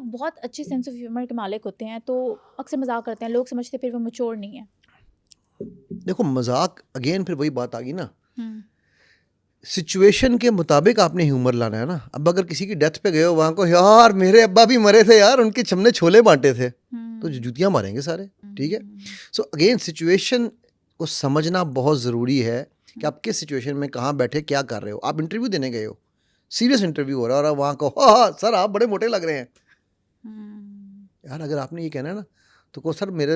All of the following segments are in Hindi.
बहुत अच्छे सेंस ऑफ ह्यूमर के मालिक होते हैं तो अक्सर मजाक करते हैं, लोग समझते हैं फिर वो मैच्योर नहीं है। देखो मजाक अगेन फिर वही बात आ गई ना, हम्म, सिचुएशन के मुताबिक आपने ह्यूमर लाना है ना। अब अगर किसी की डेथ पे गए हो वहां को, यार मेरे अब्बा भी मरे थे यार, उनके हमने छोले बांटे थे, तो जूतियां मारेंगे सारे, ठीक है। सो अगेन सिचुएशन को समझना बहुत ज़रूरी है कि आप किस सिचुएशन में कहाँ बैठे क्या कर रहे हो। आप इंटरव्यू देने गए हो, सीरियस इंटरव्यू हो रहा है, और वहाँ को हाँ सर आप बड़े मोटे लग रहे हैं। यार अगर आपने ये कहना है ना, तो को सर मेरे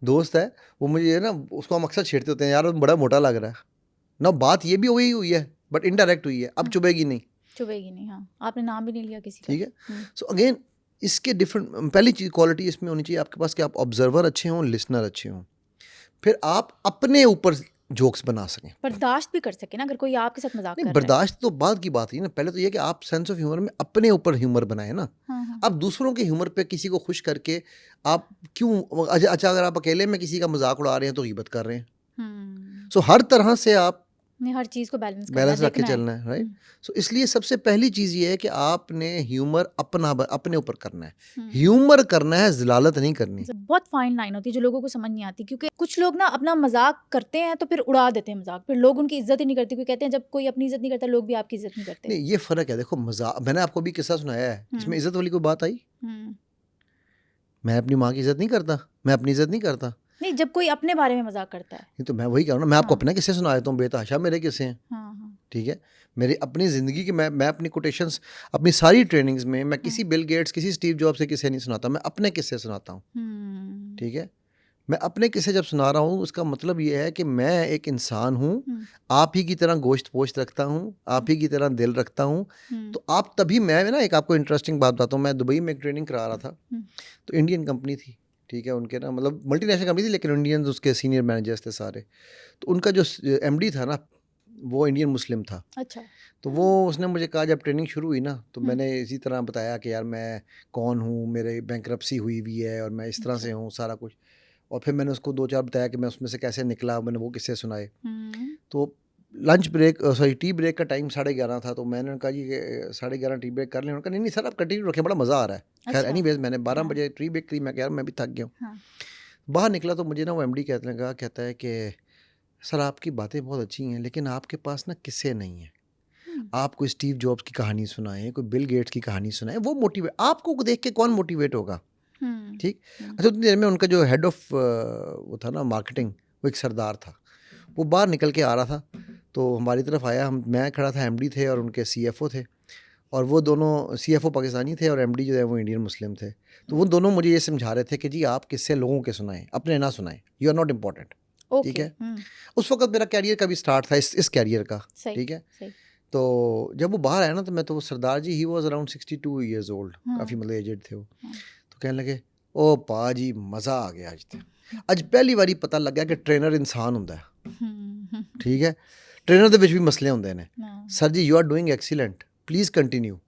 दोस्त है वो मुझे ना, उसको हम अक्सर छेड़ते होते हैं, यार वो बड़ा मोटा लग रहा है ना। बात ये भी वही हुई है बट इनडायरेक्ट हुई है, अब चुभेगी नहीं, चुभेगी नहीं। हाँ, आपने नाम भी नहीं लिया किसी का। ठीक है। सो अगेन इसके डिफरेंट, पहली चीज क्वालिटी इसमें होनी चाहिए आपके पास कि आप ऑब्जर्वर अच्छे हों, लिसनर अच्छे हों, फिर आप अपने ऊपर जोक्स बना सकें, बर्दाश्त भी कर सके ना अगर कोई आपके साथ मजाक नहीं कर रहा है। बर्दाश्त तो बाद की बात है ना, पहले तो ये कि आप सेंस ऑफ ह्यूमर में अपने ऊपर ह्यूमर बनाए ना। हाँ, आप दूसरों के ह्यूमर पे किसी को खुश करके आप क्यों, अच्छा अगर आप अकेले में किसी का मजाक उड़ा रहे हैं तो गिबत कर रहे हैं। सो हर तरह से आप नहीं, हर चीज को बैलेंस बैलेंस रख के देखना है। चलना है, राइट। सो इसलिए सबसे पहली चीज़ ये है कि आपने ह्यूमर अपने ऊपर करना है। ह्यूमर करना है, ज़लालत नहीं करनी। बहुत फाइन लाइन होती है जो लोगों को समझ नहीं आती, क्योंकि कुछ लोग ना अपना मजाक करते हैं तो फिर उड़ा देते हैं मजाक, फिर लोग उनकी इज्जत ही नहीं करते, क्योंकि कहते हैं जब कोई अपनी इज्जत नहीं करता लोग भी आपकी इज्जत नहीं करते। नहीं ये फ़र्क है, देखो मजाक, मैंने आपको भी किस्सा सुनाया है, इसमें इज्जत वाली कोई बात आई? मैं अपनी माँ की इज्जत नहीं करता, मैं अपनी इज्जत नहीं करता। नहीं, जब कोई अपने बारे में मजाक करता है। नहीं तो मैं वही कह रहा हूँ ना, मैं आपको अपने किस्से सुना देता हूँ, बेतहाशा मेरे किस्से हैं, हाँ, ठीक है। मेरी अपनी ज़िंदगी की मैं अपनी कोटेशंस अपनी सारी ट्रेनिंग्स में मैं किसी बिल गेट्स, किसी स्टीव जॉब से किस्से नहीं सुनाता, मैं अपने किस्से सुनाता हूँ, ठीक है। मैं अपने किस्से जब सुना रहा हूँ उसका मतलब ये है कि मैं एक इंसान हूँ, आप ही की तरह गोश्त पोश्त रखता हूँ, आप ही की तरह दिल रखता हूँ। तो आप तभी, मैं ना एक आपको इंटरेस्टिंग बात बताता हूँ, मैं दुबई में एक ट्रेनिंग करा रहा था, तो इंडियन कंपनी थी, ठीक है, उनके ना मतलब मल्टीनेशनल कंपनी थी लेकिन इंडियंस उसके सीनियर मैनेजर्स थे सारे। तो उनका जो एमडी था ना वो इंडियन मुस्लिम था। अच्छा। तो वो उसने मुझे कहा जब ट्रेनिंग शुरू हुई ना, तो मैंने इसी तरह बताया कि यार मैं कौन हूँ, मेरे बैंकरप्सी हुई हुई है और मैं इस तरह से हूँ सारा कुछ। और फिर मैंने उसको 2-4 बताया कि मैं उसमें से कैसे निकला, मैंने वो किस्से सुनाए। तो lunch break, sorry tea break का टाइम 11:30 था, तो मैंने कहा जी 11:30 टी ब्रेक कर लें। उन्होंने कहा नहीं सर आप कंटिन्यू रखें, बड़ा मज़ा आ रहा है। खैर एनीवेज मैंने 12 बजे टी ब्रेक करी, मैं कह मैं भी थक गया हूँ। बाहर निकला तो मुझे ना वो एमडी कहता है कि सर आपकी बातें बहुत अच्छी हैं लेकिन आपके पास ना किस्से नहीं हैं। आप कोई स्टीव जॉब्स की कहानी सुनाएं, कोई बिल गेट्स की कहानी सुनाएं, वो मोटिवेट, आपको देख के कौन मोटिवेट होगा, ठीक। अच्छा उतनी देर में उनका जो हेड ऑफ वो था ना मार्केटिंग, वो एक सरदार था, वो बाहर निकल के आ रहा था, तो हमारी तरफ आया। मैं खड़ा था, एमडी थे और उनके सीएफओ थे, और वो दोनों, सीएफओ पाकिस्तानी थे और एमडी जो है वो इंडियन मुस्लिम थे। तो वो दोनों मुझे ये समझा रहे थे कि जी आप किससे लोगों के सुनाएं, अपने ना सुनाएं, यू आर नॉट इम्पॉर्टेंट, ठीक है। उस वक्त मेरा कैरियर का भी स्टार्ट था, इस कैरियर का, ठीक है। तो जब वो बाहर आया ना, तो मैं तो वो Sardar ji, he was around 62 years old, काफ़ी मतलब एजेड थे वो। तो कहने लगे ओ पा जी मज़ा आ गया अज पहली बारी पता लग गया कि ट्रेनर इंसान होंदा है, ठीक है। ट्रेनर दे विच भी मसले होंदे ने। Sir ji you are doing excellent, please continue.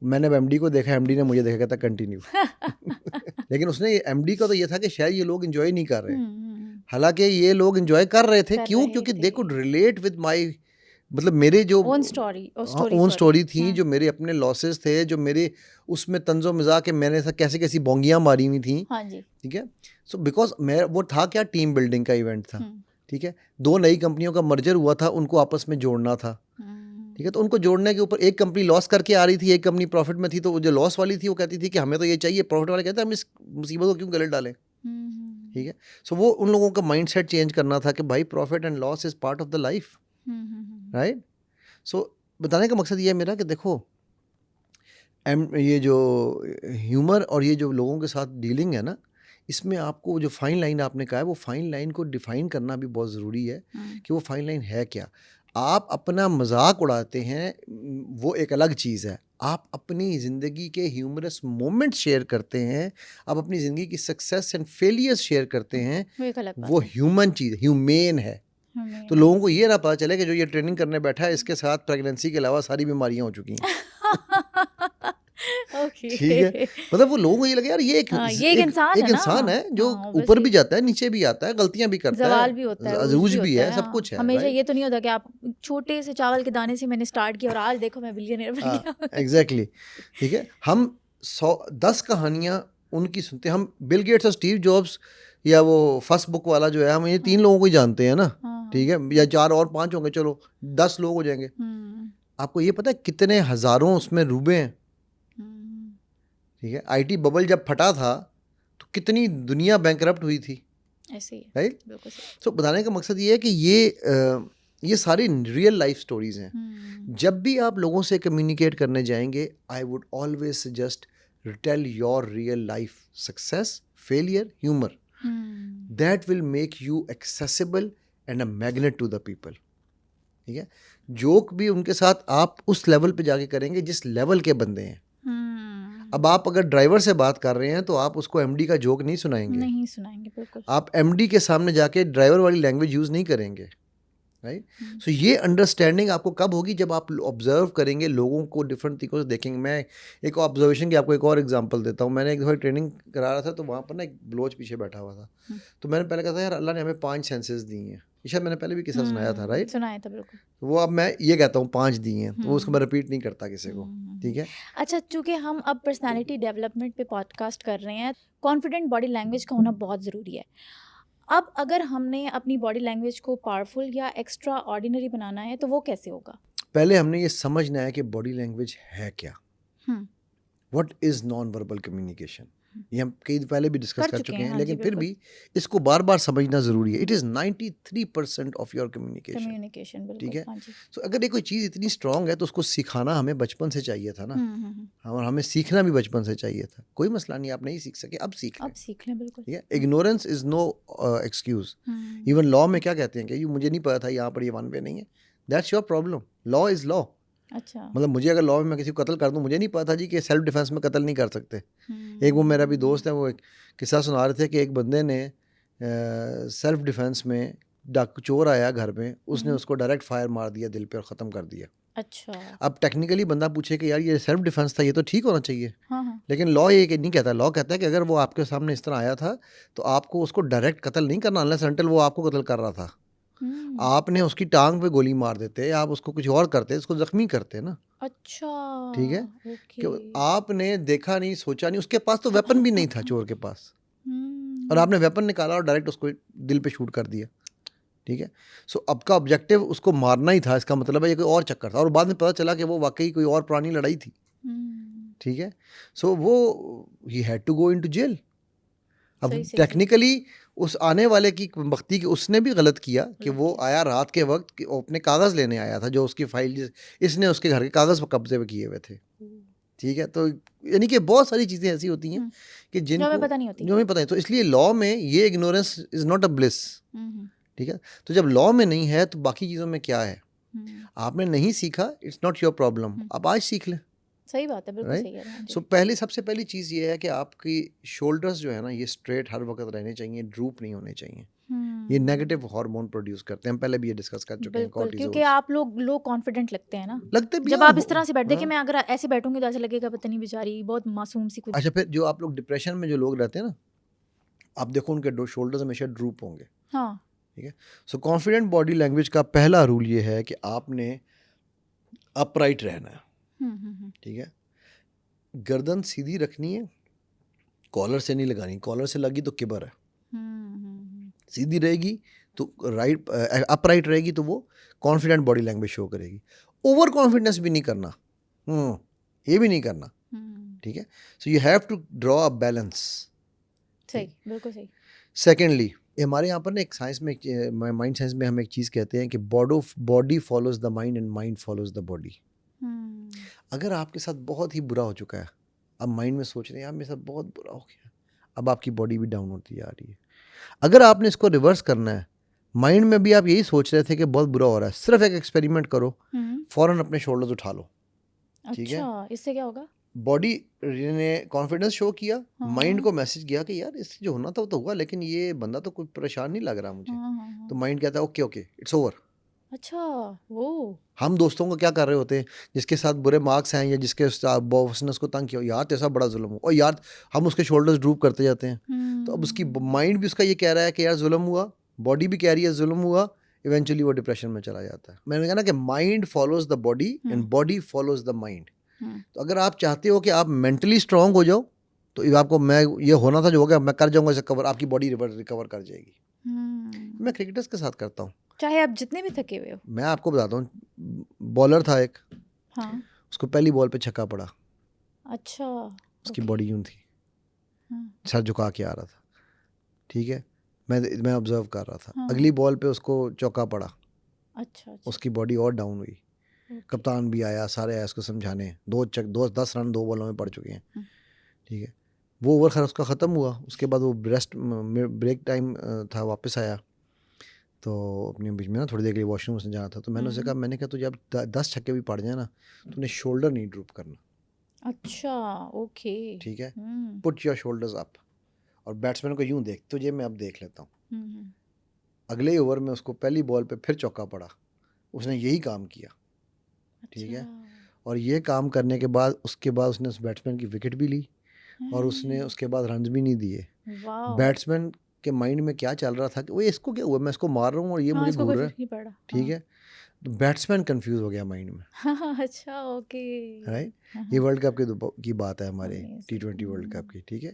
मैंने एमडी को देखा, एमडी ने मुझे देखा, कहता कंटिन्यू। लेकिन उसने, एमडी का तो ये था कि शायद ये लोग एंजॉय नहीं कर रहे, हालांकि ये लोग एंजॉय कर रहे थे। क्यों? क्योंकि they could relate with my, मतलब मेरे जो ओन स्टोरी थी, जो मेरे अपने लॉसेस थे, जो मेरे उसमें तंजो मजाक के मैंने कैसे कैसी बोंगियाँ मारी हुई थी, ठीक है। सो बिकॉज मैं, वो था क्या, टीम बिल्डिंग का इवेंट था, ठीक है। 2 नई कंपनियों का मर्जर हुआ था, उनको आपस में जोड़ना था, ठीक है। तो उनको जोड़ने के ऊपर एक कंपनी लॉस करके आ रही थी, एक कंपनी प्रॉफिट में थी। तो जो लॉस वाली थी वो कहती थी कि हमें तो ये चाहिए, प्रॉफिट वाले कहते हैं हम इस मुसीबत को क्यों गले डालें, ठीक है। सो वो उन लोगों का माइंडसेट चेंज करना था कि भाई profit and loss is part of the life, right. So बताने का मकसद ये है मेरा कि देखो ये जो ह्यूमर और ये जो लोगों के साथ डीलिंग है ना, इसमें आपको जो फाइन लाइन आपने कहा है, वो फाइन लाइन को डिफाइन करना भी बहुत ज़रूरी है कि वो फाइन लाइन है क्या। आप अपना मजाक उड़ाते हैं, वो एक अलग चीज़ है। आप अपनी ज़िंदगी के ह्यूमरस मोमेंट्स शेयर करते हैं, आप अपनी ज़िंदगी की सक्सेस एंड फेलियर्स शेयर करते हैं, वो ह्यूमन चीज़, ह्यूमेन है। तो लोगों को ये ना पता चले कि जो ये ट्रेनिंग करने बैठा है इसके साथ प्रेगनेंसी के अलावा सारी बीमारियां हो चुकी हैं। ठीक है, मतलब वो लोगों को ये लगे यार ये एक इंसान है जो ऊपर भी जाता है, नीचे भी आता है, गलतियां भी करता है, ज़वाल भी होता है, अरूज भी है, सब कुछ है। हमेशा ये तो नहीं होता कि आप छोटे से चावल के दाने से मैंने स्टार्ट किया और आज देखो मैं बिलियनियर बन गया। एग्जैक्टली, ठीक है। हम 10 कहानियाँ उनकी सुनते हैं हम। बिल गेट्स और स्टीव जॉब्स या वो फर्स्ट बुक वाला जो है, हम ये 3 लोगों को ही जानते हैं ना, हाँ, ठीक है, या 4 और 5 होंगे, चलो 10 लोग हो जाएंगे। आपको ये पता है कितने हजारों उसमें रूबे हैं, ठीक है। आईटी बबल जब फटा था तो कितनी दुनिया बैंकरप्ट हुई थी, ऐसे ही है, राइट। बिल्कुल सही। सो बताने का मकसद ये है कि ये सारी रियल लाइफ स्टोरीज हैं। जब भी आप लोगों से कम्युनिकेट करने जाएंगे, I would always suggest tell your real life success, failure, humour. That will make you accessible and a magnet to the people, ठीक है। जोक भी उनके साथ आप उस लेवल पे जाके करेंगे जिस लेवल के बंदे हैं। अब आप अगर ड्राइवर से बात कर रहे हैं तो आप उसको एमडी का जोक नहीं सुनाएंगे, नहीं सुनाएंगे, बिल्कुल। आप एमडी के सामने जाके ड्राइवर वाली लैंग्वेज यूज़ नहीं करेंगे, राइट। सो ये अंडरस्टैंडिंग आपको कब होगी, जब आप ऑब्जर्व करेंगे, लोगों को डिफरेंट तरीकों से देखेंगे। मैं एक ऑब्जर्वेशन की आपको एक और एग्जांपल देता हूँ। मैंने एक दफ़ा ट्रेनिंग करा रहा था, तो वहाँ पर ना एक बलोच पीछे बैठा हुआ था। तो मैंने पहले कहा था, यार अल्लाह ने हमें 5 सेंसेस दी हैं। ये शायद मैंने पहले भी किस्सा सुनाया था, राइट। सुनाया था, बिल्कुल। तो वो अब मैं ये कहता हूँ 5 दी हैं, तो वो उसको मैं रिपीट नहीं करता किसी को, ठीक है। अच्छा, चूंकि हम अब पर्सनालिटी डेवलपमेंट पे पॉडकास्ट कर रहे हैं, कॉन्फिडेंट बॉडी लैंग्वेज का होना बहुत ज़रूरी है। अब अगर हमने अपनी बॉडी लैंग्वेज को पावरफुल या एक्स्ट्रा ऑर्डिनरी बनाना है तो वो कैसे होगा? पहले हमने ये समझना है कि बॉडी लैंग्वेज है क्या, hmm, what is non verbal communication. ये हम कई पहले भी डिस्कस कर चुके हैं, हाँ जी, लेकिन फिर बिल्कुल। भी इसको बार बार समझना ज़रूरी है। It is 93% of your communication, communication, ठीक बिल्कुल, है। हाँ जी। सो अगर ये कोई चीज़ इतनी स्ट्रांग है तो उसको सिखाना हमें बचपन से चाहिए था ना, और हमें सीखना भी बचपन से चाहिए था। कोई मसला नहीं, आप नहीं सीख सके, अब सीख अब लें, सीख लें, बिल्कुल। ठीक है। Ignorance is no excuse. Even law में क्या कहते हैं कि मुझे नहीं पता था यहाँ पर ये 1 वे नहीं है, that's your problem. Law is law. अच्छा। मतलब मुझे अगर लॉ में मैं किसी को कत्ल कर दूं, मुझे नहीं पता था जी कि सेल्फ डिफेंस में कत्ल नहीं कर सकते। एक वो मेरा भी दोस्त है, वो एक किस्सा सुना रहे थे कि एक बंदे ने सेल्फ डिफेंस में, डाकू चोर आया घर में, उसने उसको डायरेक्ट फायर मार दिया दिल पे और ख़त्म कर दिया। अच्छा। अब टेक्निकली बंदा पूछे कि यार ये सेल्फ डिफेंस था, ये तो ठीक होना चाहिए, हाँ, हाँ। लेकिन लॉ ये नहीं कहता। लॉ कहता है कि अगर वो आपके सामने इस तरह आया था तो आपको उसको डायरेक्ट कत्ल नहीं करना, अनलेस अनटिल वो आपको कत्ल कर रहा था। आपने उसकी टांग पे गोली मार देते, आप उसको कुछ और करते, उसको जख्मी करते ना, अच्छा, ठीक है। ओके। कि आपने देखा नहीं, सोचा नहीं, उसके पास तो वेपन भी नहीं था चोर के पास, और आपने वेपन निकाला और डायरेक्ट उसको दिल पे शूट कर दिया, ठीक है। सो अब का ऑब्जेक्टिव उसको मारना ही था, इसका मतलब है ये कोई और चक्कर था, और बाद में पता चला कि वो वाकई कोई और पुरानी लड़ाई थी, ठीक है। सो वो ही had to go into jail. अब सही, सही, सही। टेक्निकली उस आने वाले की बख्ती की उसने भी गलत किया कि गलत वो किया। आया रात के वक्त कि वो अपने कागज़ लेने आया था, जो उसकी फाइल, इसने उसके घर के कागज़ कब्जे में किए हुए थे, ठीक है। तो यानी कि बहुत सारी चीज़ें ऐसी होती हैं कि जो हमें जिनको पता नहीं होती। जो हमें पता है। तो इसलिए लॉ में ये ignorance is not a bliss, ठीक है। तो जब लॉ में नहीं है तो बाकी चीज़ों में क्या है? आपने नहीं सीखा, इट्स नॉट योर प्रॉब्लम, आप आज सीख लें, सही बात है, बिल्कुल राइट। सही है। हाँ जी। सो सबसे पहली चीज़ ये है कि आपकी शोल्डर्स जो है ना, ये स्ट्रेट हर वक्त रहने चाहिए, ड्रूप नहीं होने चाहिए। ये नेगेटिव हार्मोन प्रोड्यूस करते हैं, हम पहले भी ये डिस्कस कर चुके हैं, बिल्कुल, क्योंकि कॉर्टिसोल आप लोग लो कॉन्फिडेंट लगते हैं ना, लगते भी जब हैं, आप इस तरह से बैठ, देखिए हाँ। मैं अगर ऐसे बैठूंगी तो ऐसा लगेगा पता नहीं बेचारी बहुत मासूम सी कुछ। अच्छा, फिर जो आप लोग डिप्रेशन में जो लोग रहते हैं ना, आप देखो उनके शोल्डर्स हमेशा ड्रूप होंगे, हाँ। ठीक है। सो कॉन्फिडेंट बॉडी लैंग्वेज का पहला रूल ये है कि आपने अपराइट रहना है, ठीक है। गर्दन सीधी रखनी है, कॉलर से नहीं लगानी, कॉलर से लगी तो किबर है। सीधी रहेगी तो राइट, अपराइट रहेगी तो वो कॉन्फिडेंट बॉडी लैंग्वेज शो करेगी। ओवर कॉन्फिडेंस भी नहीं करना, ये भी नहीं करना, ठीक है। So you have to draw a balance. सही, बिल्कुल सही। सेकेंडली, हमारे यहाँ पर ना एक साइंस में, माइंड साइंस में हम एक चीज़ कहते हैं कि body follows the mind and mind follows the body. अगर आपके साथ बहुत ही बुरा हो चुका है, अब माइंड में सोच रहे हैं यार मेरे साथ बहुत बुरा हो गया, अब आपकी बॉडी भी डाउन होती जा रही है। अगर आपने इसको रिवर्स करना है, माइंड में भी आप यही सोच रहे थे कि बहुत बुरा हो रहा है, सिर्फ एक एक्सपेरिमेंट करो, फौरन अपने शोल्डर्स उठा लो, ठीक है। अच्छा, इससे क्या होगा? बॉडी ने कॉन्फिडेंस शो किया, माइंड को मैसेज किया कि यार इससे जो होना था वो तो हुआ, लेकिन ये बंदा तो कोई परेशान नहीं लग रहा मुझे। तो माइंड कहता है ओके ओके इट्स ओवर। अच्छा, वो हम दोस्तों को क्या कर रहे होते हैं, जिसके साथ बुरे मार्क्स हैं या जिसके बॉस ने उसको तंग किया, यार तेरे साथ बड़ा जुल्म हो, और यार हम उसके शोल्डर्स ड्रूप करते जाते हैं। तो अब उसकी माइंड भी उसका ये कह रहा है कि यार जुल्म हुआ, बॉडी भी कह रही है जुल्म हुआ, इवेंचुअली वो डिप्रेशन में चला जाता है। मैंने कहा ना कि mind follows the body and body follows the mind. तो अगर आप चाहते हो कि आप मेंटली स्ट्रांग हो जाओ तो ये आपको मैं ये होना था जो हो गया मैं कर जाऊंगा इसे कवर आपकी बॉडी रिकवर कर जाएगी। मैं क्रिकेटर्स के साथ करता हूँ। चाहे आप जितने भी थके हुए हो। मैं आपको बताता हूँ बॉलर था एक, हाँ। उसको पहली बॉल पे छक्का पड़ा, अच्छा। उसकी ओके। बॉडी यूं थी, हाँ। सर झुका के आ रहा था, ठीक है, मैं ऑब्जर्व कर रहा था। हाँ। अगली बॉल पे उसको चौका पड़ा, अच्छा अच्छा। उसकी बॉडी और डाउन हुई। ओके। कप्तान भी आया, सारे आए उसको समझाने, 10 रन 2 बॉलों में पड़ चुके हैं, ठीक है। वो ओवर खैर उसका ख़त्म हुआ, उसके बाद वो ब्रेक टाइम था, वापस आया तो अपने बीच में ना थोड़ी देर के लिए वॉशरूम से जाना था, तो मैंने उससे कहा, मैंने कहा तुझे अब 10 छक्के भी पड़ जाए ना, तूने शोल्डर नहीं ड्रूप करना, अच्छा। ओके। ठीक है, पुट योर शोल्डर्स अप, और बैट्समैन को यूं देख, तुझे मैं अब देख लेता हूँ। अगले ओवर में उसको पहली बॉल पे फिर चौका पड़ा, उसने यही काम किया, ठीक है, और ये काम करने के बाद उसके बाद उसने उस बैट्समैन की विकेट भी ली और उसने उसके बाद रन भी नहीं दिए। बैट्समैन के माइंड में क्या चल रहा था कि वो इसको क्या हुआ, मैं इसको मार रहा हूँ और ये मुझे घूर रहा है, नहीं पड़ा। ठीक है, तो बैट्समैन कंफ्यूज हो गया माइंड में, अच्छा। ओके। राइट। ये वर्ल्ड कप की बात है हमारे Amazing. T20 वर्ल्ड कप की, ठीक है।